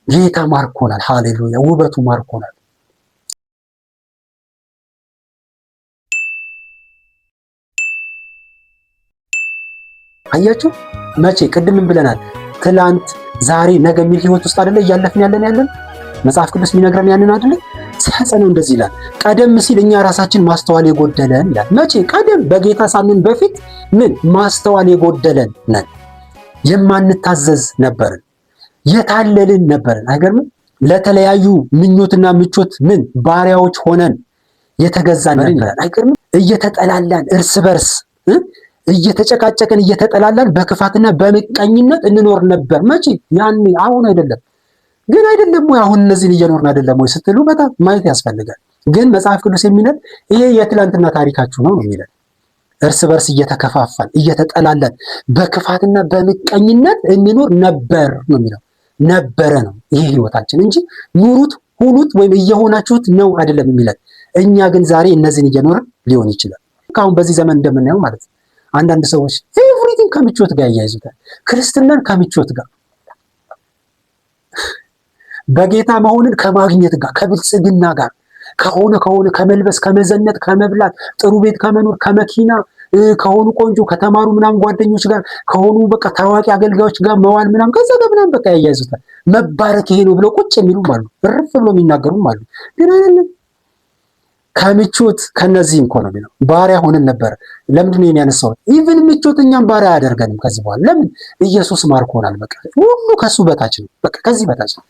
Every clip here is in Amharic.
ጌታ ማርኮናል። ሃሌሉያ! ውበቱ ማርኮናል። አያችሁ መቼ ቅድም ብለናል። ትላንት ዛሬ ነገ የሚል ህይወት ውስጥ አይደለ እያለፍን ያለን መጽሐፍ ቅዱስ የሚነግረን ያንን አይደለ? ሲያጸነው እንደዚህ ይላል። ቀደም ሲል እኛ ራሳችን ማስተዋል የጎደለን ይላል። መቼ? ቀደም በጌታ ሳምን በፊት ምን ማስተዋል የጎደለን ነን። የማንታዘዝ ነበርን፣ የታለልን ነበርን። አይገርምም? ለተለያዩ ምኞትና ምቾት ምን ባሪያዎች ሆነን የተገዛን ነበርን። አይገርምም? እየተጠላላን እርስ በርስ እየተጨቃጨቅን እየተጠላላን በክፋትና በምቀኝነት እንኖር ነበር። መቼ? ያኔ። አሁን አይደለም ግን አይደለም ወይ? አሁን እነዚህን እየኖርን አይደለም ወይ ስትሉ በጣም ማየት ያስፈልጋል። ግን መጽሐፍ ቅዱስ የሚለን ይሄ የትላንትና ታሪካችሁ ነው የሚለን። እርስ በርስ እየተከፋፋን እየተጠላላን በክፋትና በምቀኝነት እንኖር ነበር ነው የሚለው። ነበረ ነው ይሄ ህይወታችን እንጂ ኑሩት ሁኑት ወይም እየሆናችሁት ነው አይደለም የሚለን። እኛ ግን ዛሬ እነዚህን እየኖርን ሊሆን ይችላል። አሁን በዚህ ዘመን እንደምናየው ማለት ነው። አንዳንድ ሰዎች ኤቭሪቲንግ ከምቾት ጋር ያያይዙታል። ክርስትናን ከምቾት ጋር፣ በጌታ መሆንን ከማግኘት ጋር፣ ከብልጽግና ጋር ከሆነ ከመልበስ ከመዘነጥ ከመብላት ጥሩ ቤት ከመኖር ከመኪና ከሆኑ ቆንጆ ከተማሩ ምናምን ጓደኞች ጋር ከሆኑ በቃ ታዋቂ አገልጋዮች ጋር መዋል ምናምን ከዛ ጋር ምናምን በቃ ያያይዙታል። መባረክ ይሄ ነው ብለው ቁጭ የሚሉም አሉ፣ እርፍ ብለው የሚናገሩም አሉ። ግን አይደለም ከምቾት ከነዚህ እንኳን ነው የሚለው ባሪያ ሆነን ነበር። ለምንድን ነው ያነሳሁት? ኢቭን ምቾት እኛም ባሪያ አያደርገንም ከዚህ በኋላ። ለምን? ኢየሱስ ማርኮናል። በቃ ሁሉ ከሱ በታች ነው፣ በቃ ከዚህ በታች ነው።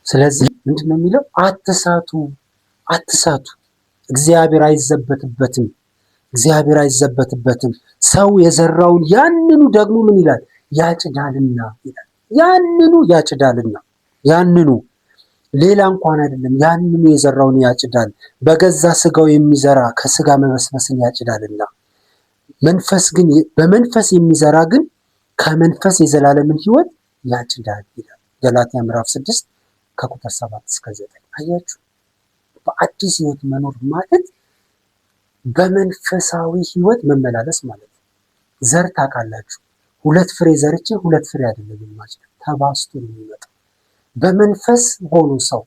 ስለዚህ ምንድን ነው የሚለው? አትሳቱ፣ አትሳቱ። እግዚአብሔር አይዘበትበትም፣ እግዚአብሔር አይዘበትበትም። ሰው የዘራውን ያንኑ ደግሞ ምን ይላል? ያጭዳልና ይላል። ያንኑ ያጭዳልና፣ ያንኑ ሌላ እንኳን አይደለም፣ ያንኑ የዘራውን ያጭዳል። በገዛ ስጋው የሚዘራ ከስጋ መበስበስን ያጭዳልና መንፈስ ግን በመንፈስ የሚዘራ ግን ከመንፈስ የዘላለምን ሕይወት ያጭዳል ይላል። ገላትያ ምዕራፍ 6 ከቁጥር 7 እስከ 9። አያችሁ፣ በአዲስ ሕይወት መኖር ማለት በመንፈሳዊ ሕይወት መመላለስ ማለት ነው። ዘር ታውቃላችሁ፣ 2 ፍሬ ዘርቼ 2 ፍሬ አይደለም የማጭደው፣ ተባዝቶ ነው የሚመጣው። በመንፈስ ሆኖ ሰው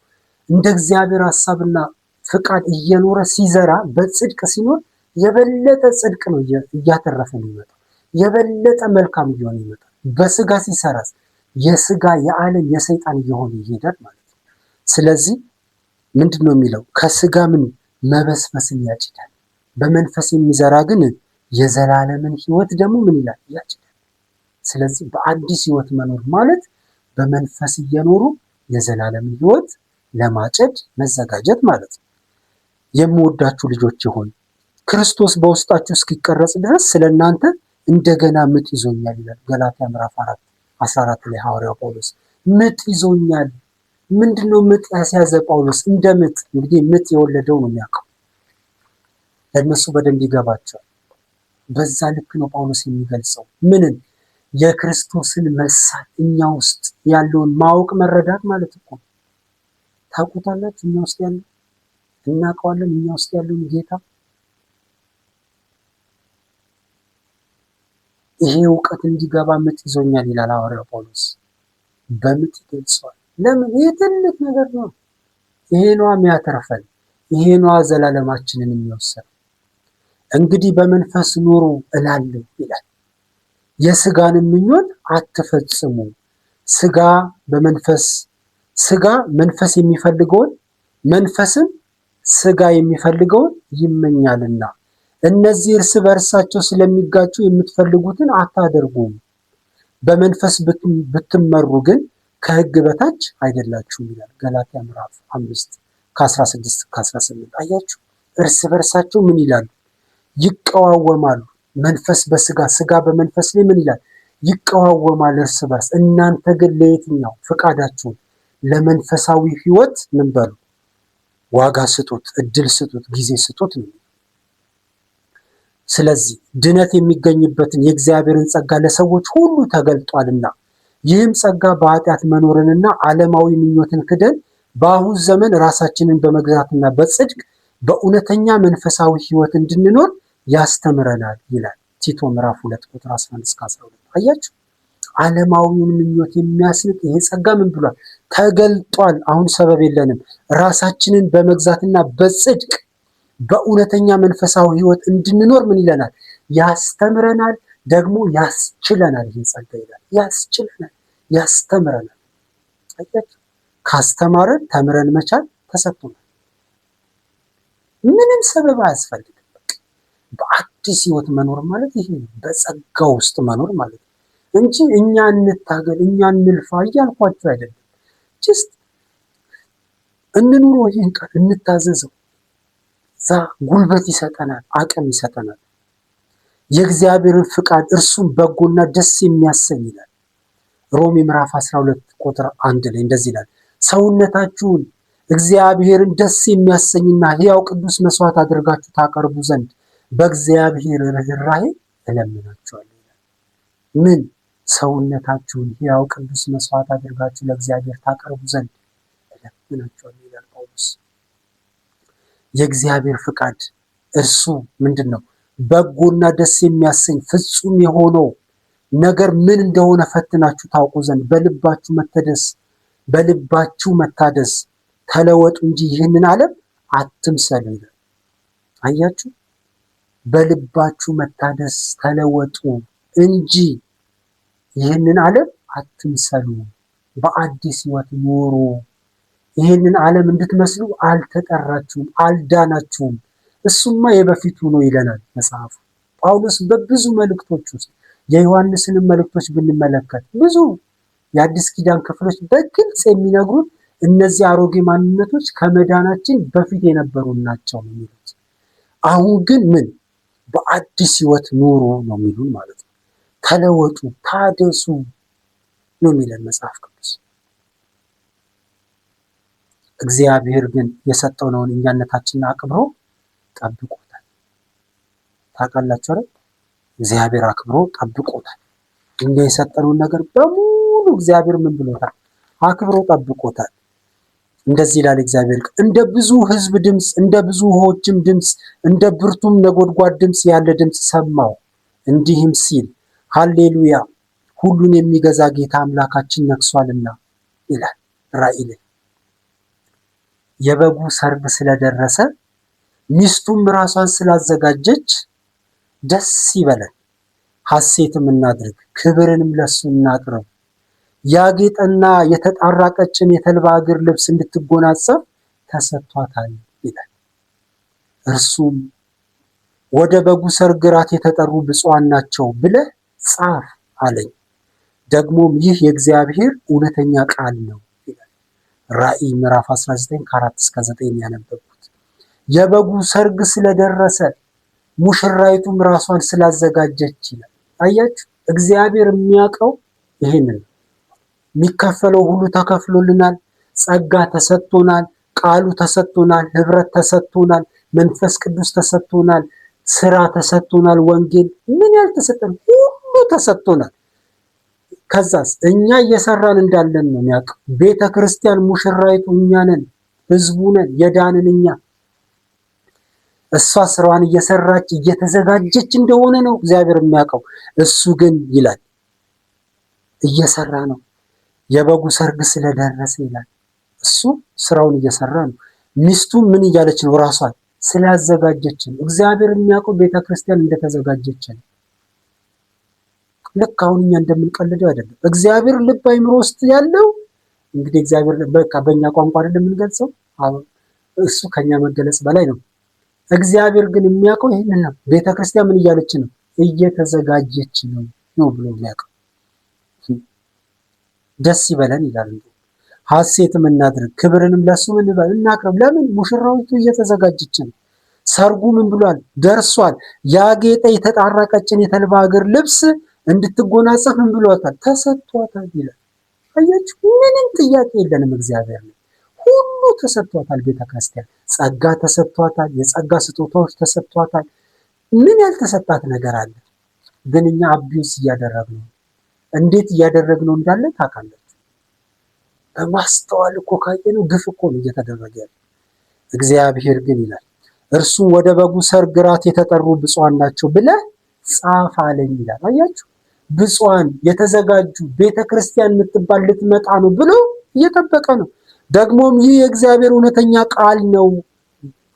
እንደ እግዚአብሔር ሐሳብና ፍቃድ እየኖረ ሲዘራ በጽድቅ ሲኖር የበለጠ ጽድቅ ነው እያተረፈ ነው የሚመጣው። የበለጠ መልካም እየሆነ ይመጣል። በስጋ ሲሰራስ የስጋ የዓለም የሰይጣን እየሆነ ይሄዳል ማለት ነው። ስለዚህ ምንድን ነው የሚለው? ከስጋ ምን መበስበስን ያጭዳል፣ በመንፈስ የሚዘራ ግን የዘላለምን ሕይወት ደግሞ ምን ይላል? ያጭዳል። ስለዚህ በአዲስ ሕይወት መኖር ማለት በመንፈስ እየኖሩ የዘላለምን ሕይወት ለማጨድ መዘጋጀት ማለት ነው። የምወዳችሁ ልጆች ሆይ ክርስቶስ በውስጣችሁ እስኪቀረጽ ድረስ ስለእናንተ እንደገና ምጥ ይዞኛል ይላል ገላትያ ምዕራፍ 4:14 ላይ ሐዋርያው ጳውሎስ። ምጥ ይዞኛል። ምንድነው ምጥ ያስያዘ ጳውሎስ? እንደ ምጥ እንግዲህ ምጥ የወለደው ነው የሚያውቀው። ለእነሱ በደንብ ይገባቸዋል። በዛ ልክ ነው ጳውሎስ የሚገልጸው። ምንን? የክርስቶስን መሳል እኛ ውስጥ ያለውን ማወቅ መረዳት ማለት እኮ ታውቁታላችሁ። እኛ ውስጥ ያለው እናውቀዋለን። እኛ ውስጥ ያለውን ጌታ ይሄ እውቀት እንዲገባ ምጥ ይዞኛል ይላል ሐዋርያው ጳውሎስ። በምጥ ይገልጸዋል። ለምን? ይሄ ትልቅ ነገር ነው። ይሄ ነው የሚያተርፈን። ይሄ ነው ዘላለማችንን የሚወስድ። እንግዲህ በመንፈስ ኑሩ እላለሁ ይላል። የስጋን ምኞት አትፈጽሙ። ስጋ መንፈስ የሚፈልገውን መንፈስም ስጋ የሚፈልገውን ይመኛልና እነዚህ እርስ በርሳቸው ስለሚጋጩ የምትፈልጉትን አታደርጉም። በመንፈስ ብትመሩ ግን ከሕግ በታች አይደላችሁም ይላል ገላትያ ምዕራፍ 5:16-18። አያችሁ፣ እርስ በርሳቸው ምን ይላሉ? ይቀዋወማሉ። መንፈስ በስጋ ስጋ በመንፈስ ላይ ምን ይላል? ይቀዋወማል እርስ በርስ። እናንተ ግን ለየትኛው ፍቃዳችሁን ለመንፈሳዊ ሕይወት ምን በሉ? ዋጋ ስጡት፣ እድል ስጡት፣ ጊዜ ስጡት ነው። ስለዚህ ድነት የሚገኝበትን የእግዚአብሔርን ጸጋ ለሰዎች ሁሉ ተገልጧልና ይህም ጸጋ በኃጢአት መኖርንና ዓለማዊ ምኞትን ክደን በአሁን ዘመን ራሳችንን በመግዛትና በጽድቅ በእውነተኛ መንፈሳዊ ሕይወት እንድንኖር ያስተምረናል ይላል ቲቶ ምዕራፍ 2 ቁጥር 11-12። አያችሁ፣ ዓለማዊውን ምኞት የሚያስንቅ ይሄ ጸጋ ምን ብሏል? ተገልጧል። አሁን ሰበብ የለንም። ራሳችንን በመግዛትና በጽድቅ በእውነተኛ መንፈሳዊ ሕይወት እንድንኖር ምን ይለናል? ያስተምረናል፣ ደግሞ ያስችለናል። ይሄ ጸጋ ይላል ያስችለናል፣ ያስተምረናል። ካስተማረን ተምረን መቻል ተሰጥቶናል። ምንም ሰበብ አያስፈልግም። በአዲስ ሕይወት መኖር ማለት ይሄ በጸጋ ውስጥ መኖር ማለት እንጂ እኛ እንታገል እኛ እንልፋ እያልኳቸው አይደለም። ጅስት እንኑሮ፣ ይህን ቃል እንታዘዘው። ዛ ጉልበት ይሰጠናል፣ አቅም ይሰጠናል። የእግዚአብሔርን ፍቃድ እርሱም በጎና ደስ የሚያሰኝ ይላል። ሮሜ ምዕራፍ 12 ቁጥር 1 ላይ እንደዚህ ይላል፣ ሰውነታችሁን እግዚአብሔርን ደስ የሚያሰኝና ሕያው ቅዱስ መስዋዕት አድርጋችሁ ታቀርቡ ዘንድ በእግዚአብሔር ርኅራኄ እለምናችኋለሁ ይላል። ምን? ሰውነታችሁን ሕያው ቅዱስ መስዋዕት አድርጋችሁ ለእግዚአብሔር ታቀርቡ ዘንድ እለምናችኋለሁ ይላል ጳውሎስ። የእግዚአብሔር ፍቃድ እርሱ ምንድን ነው? በጎና ደስ የሚያሰኝ ፍጹም የሆነው ነገር ምን እንደሆነ ፈትናችሁ ታውቁ ዘንድ በልባችሁ መታደስ ተለወጡ እንጂ ይህንን ዓለም አትምሰሉ ይላል። አያችሁ? በልባችሁ መታደስ ተለወጡ እንጂ ይህንን ዓለም አትምሰሉ። በአዲስ ሕይወት ኑሩ። ይህንን ዓለም እንድትመስሉ አልተጠራችሁም፣ አልዳናችሁም። እሱማ የበፊቱ ነው ይለናል መጽሐፉ። ጳውሎስ በብዙ መልእክቶች ውስጥ የዮሐንስንም መልእክቶች ብንመለከት ብዙ የአዲስ ኪዳን ክፍሎች በግልጽ የሚነግሩን እነዚህ አሮጌ ማንነቶች ከመዳናችን በፊት የነበሩ ናቸው ነው የሚሉት። አሁን ግን ምን? በአዲስ ሕይወት ኑሩ ነው የሚሉን ማለት ነው። ተለወጡ፣ ታደሱ ነው የሚለን መጽሐፍ ቅዱስ። እግዚአብሔር ግን የሰጠነውን እኛነታችንን አክብሮ ጠብቆታል። ታውቃላችሁ አይደል? እግዚአብሔር አክብሮ ጠብቆታል። እኛ የሰጠነውን ነገር በሙሉ እግዚአብሔር ምን ብሎታል? አክብሮ ጠብቆታል። እንደዚህ ይላል እግዚአብሔር፣ እንደ ብዙ ሕዝብ ድምፅ፣ እንደ ብዙ ውኆችም ድምፅ፣ እንደ ብርቱም ነጎድጓድ ድምፅ ያለ ድምፅ ሰማሁ። እንዲህም ሲል ሃሌሉያ፣ ሁሉን የሚገዛ ጌታ አምላካችን ነግሷልና ይላል ራእይ ላይ። የበጉ ሰርግ ስለደረሰ ሚስቱም ራሷን ስላዘጋጀች ደስ ይበለን፣ ሐሴትም እናድርግ፣ ክብርንም ለሱ እናቅርብ። ያጌጠና የተጣራ ቀጭን የተልባ እግር ልብስ እንድትጎናጸፍ ተሰጥቷታል ይላል። እርሱም ወደ በጉ ሰርግ ራት የተጠሩ ብፁዓን ናቸው ብለህ ጻፍ አለኝ። ደግሞም ይህ የእግዚአብሔር እውነተኛ ቃል ነው ይላል። ራእይ ምዕራፍ 19 ከ4 እስከ 9 ያነበብኩት። የበጉ ሰርግ ስለደረሰ ሙሽራይቱም ራሷን ስላዘጋጀች ይላል። አያችሁ፣ እግዚአብሔር የሚያውቀው ይሄንን ነው። የሚከፈለው ሁሉ ተከፍሎልናል። ጸጋ ተሰጥቶናል። ቃሉ ተሰጥቶናል። ህብረት ተሰጥቶናል። መንፈስ ቅዱስ ተሰጥቶናል። ስራ ተሰጥቶናል። ወንጌል ምን ያልተሰጠን ሁሉ ተሰጥቶናል። ከዛስ እኛ እየሰራን እንዳለን ነው የሚያውቀው። ቤተ ክርስቲያን ሙሽራይቱ እኛ ነን፣ ህዝቡ ነን፣ የዳንን እኛ። እሷ ስራዋን እየሰራች እየተዘጋጀች እንደሆነ ነው እግዚአብሔር የሚያውቀው። እሱ ግን ይላል እየሰራ ነው። የበጉ ሰርግ ስለደረሰ ይላል እሱ ስራውን እየሰራ ነው። ሚስቱ ምን እያለች ነው? ራሷን ስላዘጋጀች ነው። እግዚአብሔር የሚያውቀው ቤተክርስቲያን እንደተዘጋጀች ነው። ልክ አሁን እኛ እንደምንቀልደው አይደለም። እግዚአብሔር ልብ አይምሮ ውስጥ ያለው እንግዲህ እግዚአብሔር በቃ በእኛ ቋንቋ አይደለም የምንገልጸው፣ እሱ ከኛ መገለጽ በላይ ነው። እግዚአብሔር ግን የሚያውቀው ይህንን ነው። ቤተክርስቲያን ምን እያለች ነው? እየተዘጋጀች ነው ብሎ የሚያውቀው። ደስ ይበለን ይላል። ሐሴትም እናድርግ፣ ክብርንም ለሱ ምን ይባል እናቅርብ። ለምን? ሙሽራዊቱ እየተዘጋጀች ነው። ሰርጉ ምን ብሏል? ደርሷል። ያጌጠ የተጣራ ቀጭን የተልባ እግር ልብስ እንድትጎናጸፍ ምን ብሏታል? ተሰጥቷታል ይላል። አያችሁ፣ ምንም ጥያቄ የለንም። እግዚአብሔር ነው ሁሉ ተሰጥቷታል። ቤተክርስቲያን ጸጋ ተሰጥቷታል። የጸጋ ስጦታዎች ተሰጥቷታል። ምን ያልተሰጣት ነገር አለ? ግን እኛ አቢዩስ እያደረግነው። እንዴት እያደረግነው እንዳለ ታውቃላችሁ? በማስተዋል እኮ ካየነው ግፍ እኮ ነው እየተደረገ ያለው። እግዚአብሔር ግን ይላል እርሱም ወደ በጉ ሰርግ ራት የተጠሩ ብፁዓን ናቸው ብለህ ጻፍ አለኝ ይላል። አያችሁ፣ ብፁዓን የተዘጋጁ ቤተክርስቲያን የምትባል ልትመጣ ነው ብሎ እየጠበቀ ነው። ደግሞም ይህ የእግዚአብሔር እውነተኛ ቃል ነው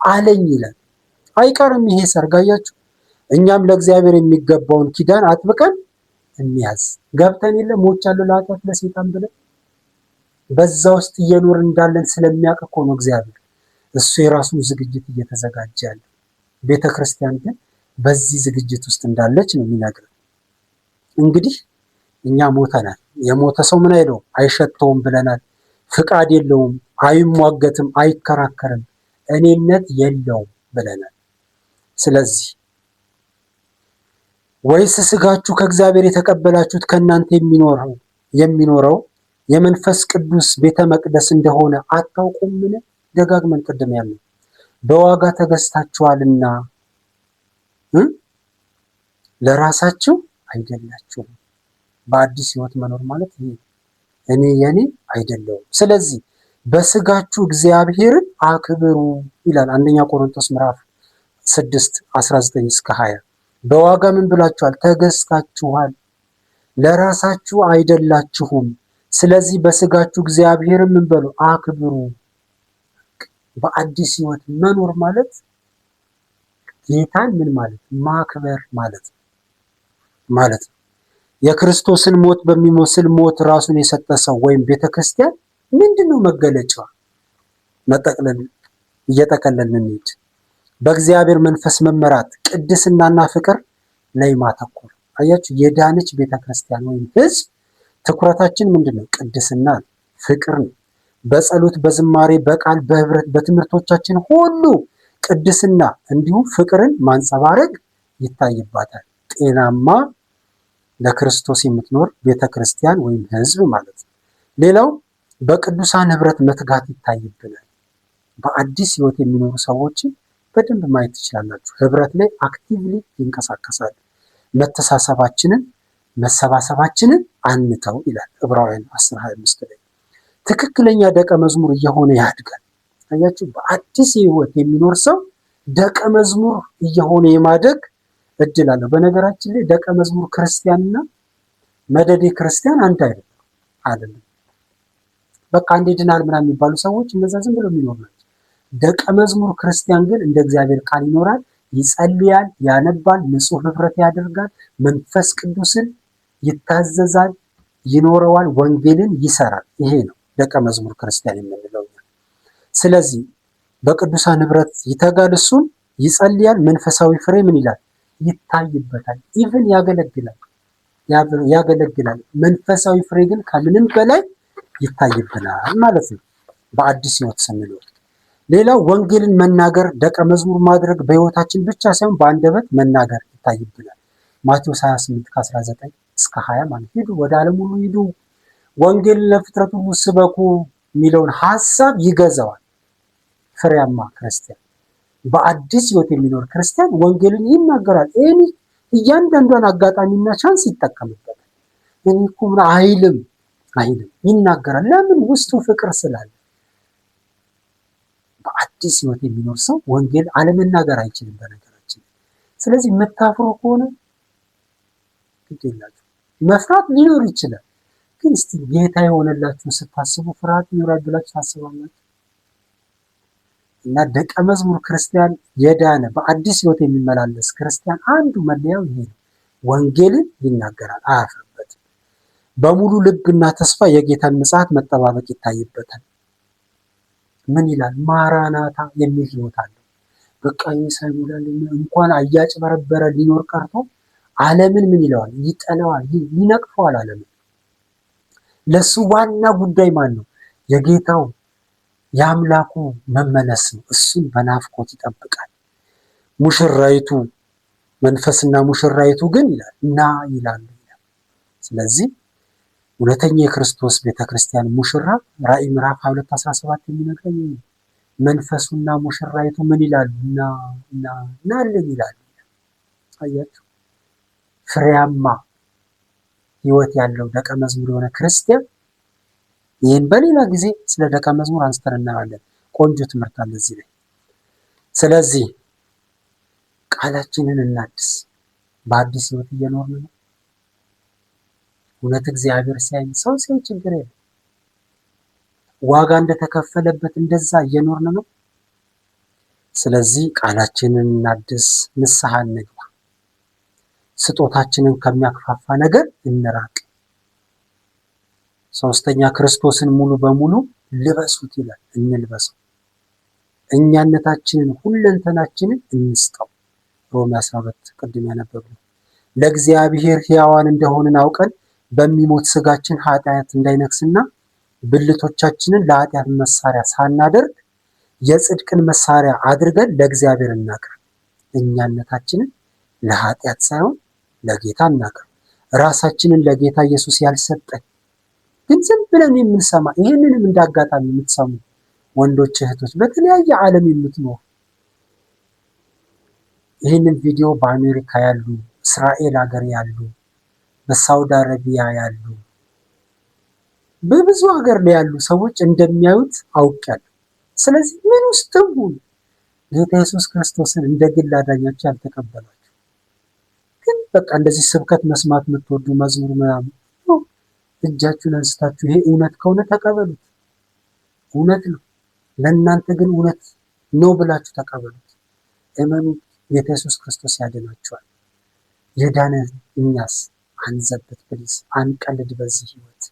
አለኝ ይላል። አይቀርም ይሄ ሰርግ። አያችሁ፣ እኛም ለእግዚአብሔር የሚገባውን ኪዳን አጥብቀን እንያዝ። ገብተን የለ ሞቻለሁ ለኃጢአት ለሰይጣን ብለን በዛ ውስጥ እየኖር እንዳለን ስለሚያውቅ እኮ ነው እግዚአብሔር እሱ የራሱን ዝግጅት እየተዘጋጀ ያለ። ቤተክርስቲያን ግን በዚህ ዝግጅት ውስጥ እንዳለች ነው የሚነግረን። እንግዲህ እኛ ሞተናል። የሞተ ሰው ምን አይለው አይሸተውም ብለናል። ፍቃድ የለውም፣ አይሟገትም፣ አይከራከርም፣ እኔነት የለውም ብለናል። ስለዚህ ወይስ ስጋችሁ ከእግዚአብሔር የተቀበላችሁት ከእናንተ የሚኖረው የመንፈስ ቅዱስ ቤተ መቅደስ እንደሆነ አታውቁምን? ደጋግመን ቅድም ያለው በዋጋ ተገዝታችኋልና ለራሳችሁ አይደላችሁም። በአዲስ ሕይወት መኖር ማለት ይሄ እኔ የኔ አይደለሁም። ስለዚህ በስጋችሁ እግዚአብሔርን አክብሩ ይላል አንደኛ ቆሮንቶስ ምዕራፍ 6 19 እስከ 20። በዋጋ ምን ብላችኋል? ተገዝታችኋል፣ ለራሳችሁ አይደላችሁም። ስለዚህ በስጋችሁ እግዚአብሔርን ምን በሉ? አክብሩ። በአዲስ ሕይወት መኖር ማለት ጌታን ምን ማለት? ማክበር ማለት ነው። የክርስቶስን ሞት በሚመስል ሞት ራሱን የሰጠ ሰው ወይም ቤተክርስቲያን ምንድነው መገለጫዋ? መጠቅለል እየጠቀለልን እንሂድ። በእግዚአብሔር መንፈስ መመራት፣ ቅድስናና ፍቅር ላይ ማተኮር። አያችሁ፣ የዳነች ቤተክርስቲያን ወይም ህዝብ ትኩረታችን ምንድነው? ቅድስና፣ ፍቅር ነው። በጸሎት፣ በዝማሬ፣ በቃል፣ በህብረት፣ በትምህርቶቻችን ሁሉ ቅድስና እንዲሁም ፍቅርን ማንጸባረቅ ይታይባታል። ጤናማ ለክርስቶስ የምትኖር ቤተክርስቲያን ወይም ህዝብ ማለት ነው። ሌላው በቅዱሳን ህብረት መትጋት ይታይብናል። በአዲስ ህይወት የሚኖሩ ሰዎችን በደንብ ማየት ትችላላችሁ። ህብረት ላይ አክቲቭሊ ይንቀሳቀሳሉ። መሰባሰባችንን አንተው ይላል ዕብራውያን 10:25 ላይ። ትክክለኛ ደቀ መዝሙር እየሆነ ያድጋል። አያችሁ፣ በአዲስ ህይወት የሚኖር ሰው ደቀ መዝሙር እየሆነ የማደግ እድል አለው። በነገራችን ላይ ደቀ መዝሙር ክርስቲያንና መደዴ ክርስቲያን አንድ አይደለም። በቃ አንዴ ድናል ምናምን የሚባሉ ሰዎች እነዛ ዝም ብለው የሚኖሩ ናቸው። ደቀ መዝሙር ክርስቲያን ግን እንደ እግዚአብሔር ቃል ይኖራል፣ ይጸልያል፣ ያነባል፣ ንጹህ ህብረት ያደርጋል፣ መንፈስ ቅዱስን ይታዘዛል፣ ይኖረዋል፣ ወንጌልን ይሰራል። ይሄ ነው ደቀ መዝሙር ክርስቲያን የምንለው። ስለዚህ በቅዱሳን ህብረት ይተጋል፣ እሱም ይጸልያል፣ መንፈሳዊ ፍሬ ምን ይላል? ይታይበታል። ኢቭን ያገለግላል። መንፈሳዊ ፍሬ ግን ከምንም በላይ ይታይብናል ማለት ነው በአዲስ ህይወት ስንኖር። ሌላው ወንጌልን መናገር፣ ደቀ መዝሙር ማድረግ በህይወታችን ብቻ ሳይሆን በአንደበት መናገር ይታይብናል። ማቴዎስ 28:19 እስከ 20 ማለት ሂዱ፣ ወደ ዓለም ሁሉ ሂዱ፣ ወንጌልን ለፍጥረት ሁሉ ስበኩ የሚለውን ሀሳብ ይገዛዋል። ፍሬያማ ክርስቲያን፣ በአዲስ ህይወት የሚኖር ክርስቲያን ወንጌልን ይናገራል። እያንዳንዷን አጋጣሚና ቻንስ ይጠቀምበታል። እኔ እኮ ምን አይልም ይናገራል። ለምን? ውስጡ ፍቅር ስላለ። በአዲስ ህይወት የሚኖር ሰው ወንጌል አለመናገር አይችልም በነገራችን። ስለዚህ የምታፍሩ ከሆነ ግድ የላችሁ። መፍራት ሊኖር ይችላል፣ ግን እስቲ ጌታ የሆነላችሁን ስታስቡ ፍርሃት ይኖራል ብላችሁ ታስባላችሁ? እና ደቀ መዝሙር ክርስቲያን የዳነ በአዲስ ህይወት የሚመላለስ ክርስቲያን አንዱ መለያው ይሄ ነው። ወንጌልን ይናገራል፣ አያፍርበትም። በሙሉ ልብና ተስፋ የጌታን ምጽአት መጠባበቅ ይታይበታል። ምን ይላል? ማራናታ የሚል ህይወት አለው። በቃ ይሰሙላል። እንኳን እያጭበረበረ ሊኖር ቀርቶ ዓለምን ምን ይለዋል? ይጠላዋል፣ ይነቅፈዋል። ዓለምን ለሱ ዋና ጉዳይ ማን ነው? የጌታው የአምላኩ መመለስ ነው። እሱን በናፍቆት ይጠብቃል። ሙሽራይቱ መንፈስና ሙሽራይቱ ግን ይላል ና ይላሉ። ስለዚህ እውነተኛ የክርስቶስ ቤተክርስቲያን ሙሽራ ራእይ ምዕራፍ 22:17 የሚነግረኝ መንፈሱና ሙሽራይቱ ምን ይላሉ? ናለን ይላሉ። አያችሁ፣ ፍሬያማ ህይወት ያለው ደቀ መዝሙር የሆነ ክርስቲያን ይህን በሌላ ጊዜ ስለ ደቀ መዝሙር አንስተን እናያለን። ቆንጆ ትምህርት አለ እዚህ ላይ። ስለዚህ ቃላችንን እናድስ። በአዲስ ህይወት እየኖርን ነው። እውነት እግዚአብሔር ሲያይ ሰው ሲያይ ችግር የለም። ዋጋ እንደተከፈለበት እንደዛ እየኖርን ነው። ስለዚህ ቃላችንን እናድስ፣ ንስሐ እንግባ፣ ስጦታችንን ከሚያክፋፋ ነገር እንራቅ። ሶስተኛ ክርስቶስን ሙሉ በሙሉ ልበሱት ይላል። እንልበሰው። እኛነታችንን ሁለንተናችንን እንስጠው። ሮሜ 12 ቅድም ያነበብነው ለእግዚአብሔር ሕያዋን እንደሆንን አውቀን በሚሞት ስጋችን ኃጢአት እንዳይነግስና ብልቶቻችንን ለኃጢአት መሳሪያ ሳናደርግ የጽድቅን መሳሪያ አድርገን ለእግዚአብሔር እናቅርብ። እኛነታችንን ለኃጢአት ሳይሆን ለጌታ እናቅርብ። ራሳችንን ለጌታ ኢየሱስ ያልሰጠን ግን ዝም ብለን የምንሰማ ይህንንም እንዳጋጣሚ የምትሰሙ ወንዶች እህቶች፣ በተለያየ ዓለም የምትኖሩ ይህንን ቪዲዮ በአሜሪካ ያሉ፣ እስራኤል ሀገር ያሉ፣ በሳውዲ አረቢያ ያሉ፣ በብዙ ሀገር ላይ ያሉ ሰዎች እንደሚያዩት አውቃለሁ። ስለዚህ ምን ውስጥም ሁኑ ጌታ ኢየሱስ ክርስቶስን እንደ ግል አዳኛችሁ ያልተቀበላችሁ ግን በቃ እንደዚህ ስብከት መስማት የምትወዱ መዝሙር ምናምን እጃችሁን አንስታችሁ ይሄ እውነት ከሆነ ተቀበሉት። እውነት ነው፣ ለእናንተ ግን እውነት ነው ብላችሁ ተቀበሉት። እመኑ፣ ጌታ ኢየሱስ ክርስቶስ ያድናችኋል። የዳነ እኛስ አንዘበት ፕሊዝ፣ አንቀልድ በዚህ ህይወት።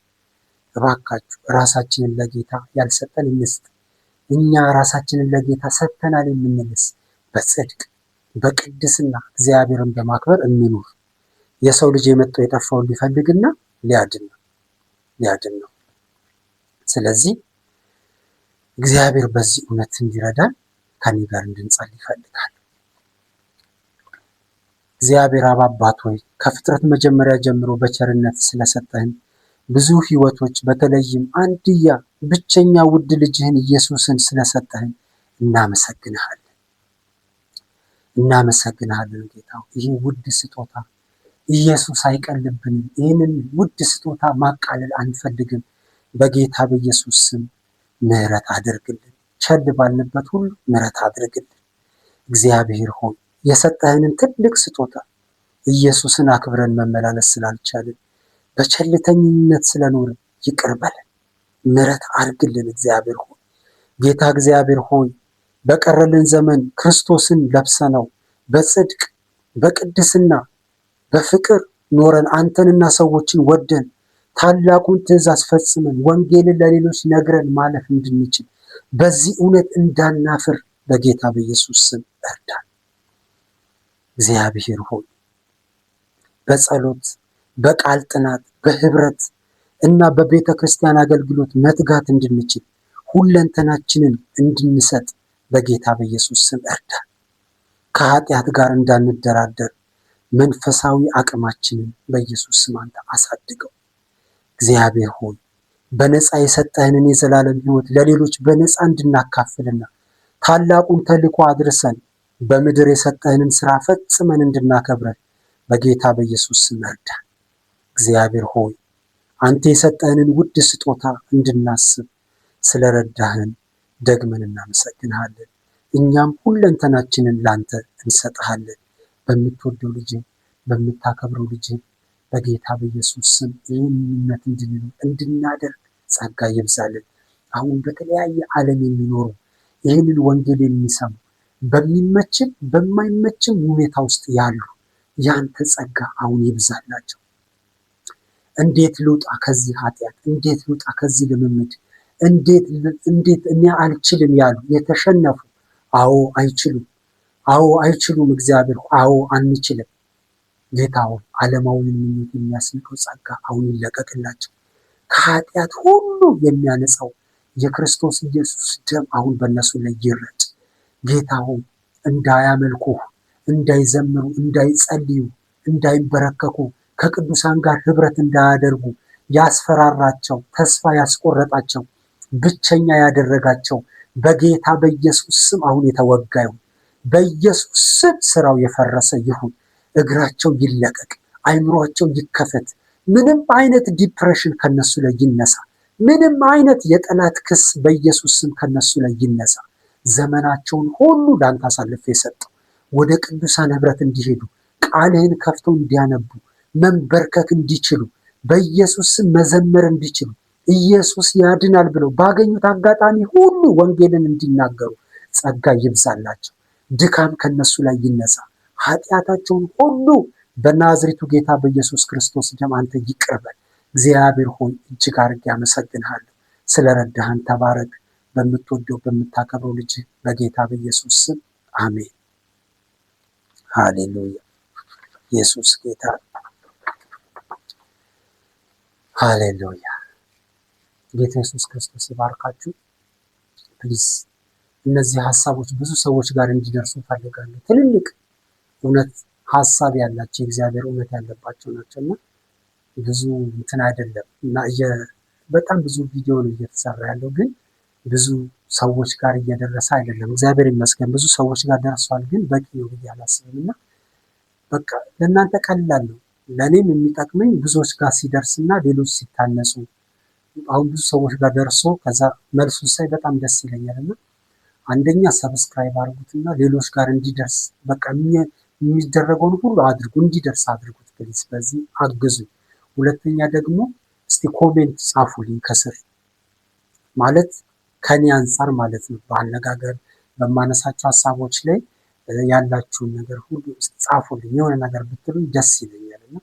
እባካችሁ ራሳችንን ለጌታ ያልሰጠን እንስጥ። እኛ ራሳችንን ለጌታ ሰጥተናል የምንልስ በጽድቅ በቅድስና እግዚአብሔርን በማክበር እንኑር። የሰው ልጅ የመጣው የጠፋውን ሊፈልግና ሊያድን ነው። ስለዚህ እግዚአብሔር በዚህ እውነት እንዲረዳን ከኔ ጋር እንድንጸልይ ይፈልጋል። እግዚአብሔር አባት ሆይ ከፍጥረት መጀመሪያ ጀምሮ በቸርነት ስለሰጠህን ብዙ ህይወቶች በተለይም አንድያ ብቸኛ ውድ ልጅህን ኢየሱስን ስለሰጠህን እናመሰግንሃለን ጌታ። ይህ ውድ ስጦታ ኢየሱስ አይቀልብንም። ይህንን ውድ ስጦታ ማቃለል አንፈልግም። በጌታ በኢየሱስ ስም ምህረት አድርግልን። ቸል ባልንበት ሁሉ ምህረት አድርግልን። እግዚአብሔር ሆይ የሰጠህንን ትልቅ ስጦታ ኢየሱስን አክብረን መመላለስ ስላልቻልን በቸልተኝነት ስለኖርን ይቅር በለን፣ ምህረት አድርግልን። እግዚአብሔር ሆይ ጌታ እግዚአብሔር ሆይ በቀረልን ዘመን ክርስቶስን ለብሰነው በጽድቅ በቅድስና በፍቅር ኖረን አንተንና ሰዎችን ወደን ታላቁን ትእዛዝ ፈጽመን ወንጌልን ለሌሎች ነግረን ማለፍ እንድንችል በዚህ እውነት እንዳናፍር በጌታ በኢየሱስ ስም እርዳን። እግዚአብሔር ሆይ በጸሎት በቃል ጥናት በህብረት እና በቤተ ክርስቲያን አገልግሎት መትጋት እንድንችል ሁለንተናችንን እንድንሰጥ በጌታ በኢየሱስ ስም እርዳን። ከኃጢአት ጋር እንዳንደራደር መንፈሳዊ አቅማችንን በኢየሱስ ስም አንተ አሳድገው። እግዚአብሔር ሆይ በነፃ የሰጠህንን የዘላለም ሕይወት ለሌሎች በነፃ እንድናካፍልና ታላቁን ተልእኮ አድርሰን በምድር የሰጠህንን ስራ ፈጽመን እንድናከብረን በጌታ በኢየሱስ ስም እርዳን። እግዚአብሔር ሆይ አንተ የሰጠህንን ውድ ስጦታ እንድናስብ ስለረዳህን ደግመን እናመሰግንሃለን። እኛም ሁለንተናችንን ላንተ እንሰጥሃለን። በምትወደው ልጅ በምታከብረው ልጅ በጌታ በኢየሱስ ስም ይህንነት እንድናደርግ ጸጋ ይብዛልን። አሁን በተለያየ ዓለም የሚኖሩ ይህንን ወንጌል የሚሰሙ በሚመችም በማይመችም ሁኔታ ውስጥ ያሉ ያንተ ጸጋ አሁን ይብዛላቸው። እንዴት ልውጣ ከዚህ ኃጢአት፣ እንዴት ልውጣ ከዚህ ልምምድ፣ እንዴት እኔ አልችልም ያሉ የተሸነፉ፣ አዎ አይችሉም። እግዚአብሔር አዎ አንችልም። ጌታ ሆይ ዓለማዊን ምኞት የሚያስንቀው ጸጋ አሁን ይለቀቅላቸው። ከኃጢአት ሁሉ የሚያነጻው የክርስቶስ ኢየሱስ ደም አሁን በእነሱ ላይ ይረጭ። ጌታ ሆይ እንዳያመልኩ፣ እንዳይዘምሩ፣ እንዳይጸልዩ፣ እንዳይበረከኩ፣ ከቅዱሳን ጋር ህብረት እንዳያደርጉ ያስፈራራቸው፣ ተስፋ ያስቆረጣቸው፣ ብቸኛ ያደረጋቸው በጌታ በኢየሱስ ስም አሁን የተወጋ ይሁን። በኢየሱስ ስም ስራው የፈረሰ ይሁን። እግራቸው ይለቀቅ፣ አይምሯቸው ይከፈት። ምንም አይነት ዲፕሬሽን ከነሱ ላይ ይነሳ። ምንም አይነት የጠላት ክስ በኢየሱስ ስም ከነሱ ላይ ይነሳ። ዘመናቸውን ሁሉ ላንተ አሳልፌ የሰጠው ወደ ቅዱሳን ህብረት እንዲሄዱ ቃልህን ከፍተው እንዲያነቡ መንበርከክ እንዲችሉ በኢየሱስ ስም መዘመር እንዲችሉ ኢየሱስ ያድናል ብለው ባገኙት አጋጣሚ ሁሉ ወንጌልን እንዲናገሩ ጸጋ ይብዛላቸው። ድካም ከነሱ ላይ ይነሳ። ኃጢአታቸውን ሁሉ በናዝሬቱ ጌታ በኢየሱስ ክርስቶስ ደም አንተ ይቅር በል። እግዚአብሔር ሆይ እጅግ አድርጌ አመሰግንሃለሁ። ስለረዳህን ተባረክ። በምትወደው በምታከብረው ልጅ በጌታ በኢየሱስ ስም አሜን። ሃሌሉያ። ኢየሱስ ጌታ። ሃሌሉያ። ጌታ ኢየሱስ ክርስቶስ ይባርካችሁ። ፕሊዝ እነዚህ ሀሳቦች ብዙ ሰዎች ጋር እንዲደርሱ እፈልጋለሁ። ትልልቅ እውነት ሀሳብ ያላቸው የእግዚአብሔር እውነት ያለባቸው ናቸውና ብዙ እንትን አይደለም እና በጣም ብዙ ቪዲዮ ነው እየተሰራ ያለው፣ ግን ብዙ ሰዎች ጋር እየደረሰ አይደለም። እግዚአብሔር ይመስገን ብዙ ሰዎች ጋር ደርሷል፣ ግን በቂ ነው ብዬ አላስብም። እና በቃ ለእናንተ ቀላል ነው፣ ለእኔም የሚጠቅመኝ ብዙዎች ጋር ሲደርስና ሌሎች ሲታነሱ፣ አሁን ብዙ ሰዎች ጋር ደርሶ ከዛ መልሱን ሳይ በጣም ደስ ይለኛል። እና አንደኛ ሰብስክራይብ አድርጉትና ሌሎች ጋር እንዲደርስ በቃ የሚደረገውን ሁሉ አድርጉ፣ እንዲደርስ አድርጉት ፕሊዝ፣ በዚህ አግዙ። ሁለተኛ ደግሞ እስቲ ኮሜንት ጻፉልኝ ከስር ማለት ከኔ አንጻር ማለት ነው። በአነጋገር በማነሳቸው ሀሳቦች ላይ ያላችሁን ነገር ሁሉ ጻፉልኝ። የሆነ ነገር ብትሉኝ ደስ ይለኛል እና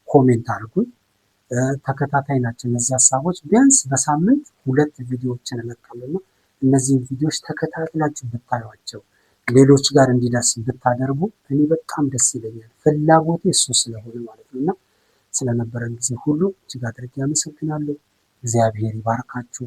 ኮሜንት አድርጉኝ። ተከታታይ ናቸው እነዚህ ሀሳቦች። ቢያንስ በሳምንት 2 ቪዲዮዎችን እለቃለሁ። እነዚህን ቪዲዮዎች ተከታትላችሁ ብታዩቸው ሌሎች ጋር እንዲደርስ ብታደርጉ እኔ በጣም ደስ ይለኛል። ፍላጎቴ እሱ ስለሆነ ማለት ነው። እና ስለነበረን ጊዜ ሁሉ እጅግ አድርጌ አመሰግናለሁ። እግዚአብሔር ይባርካችሁ።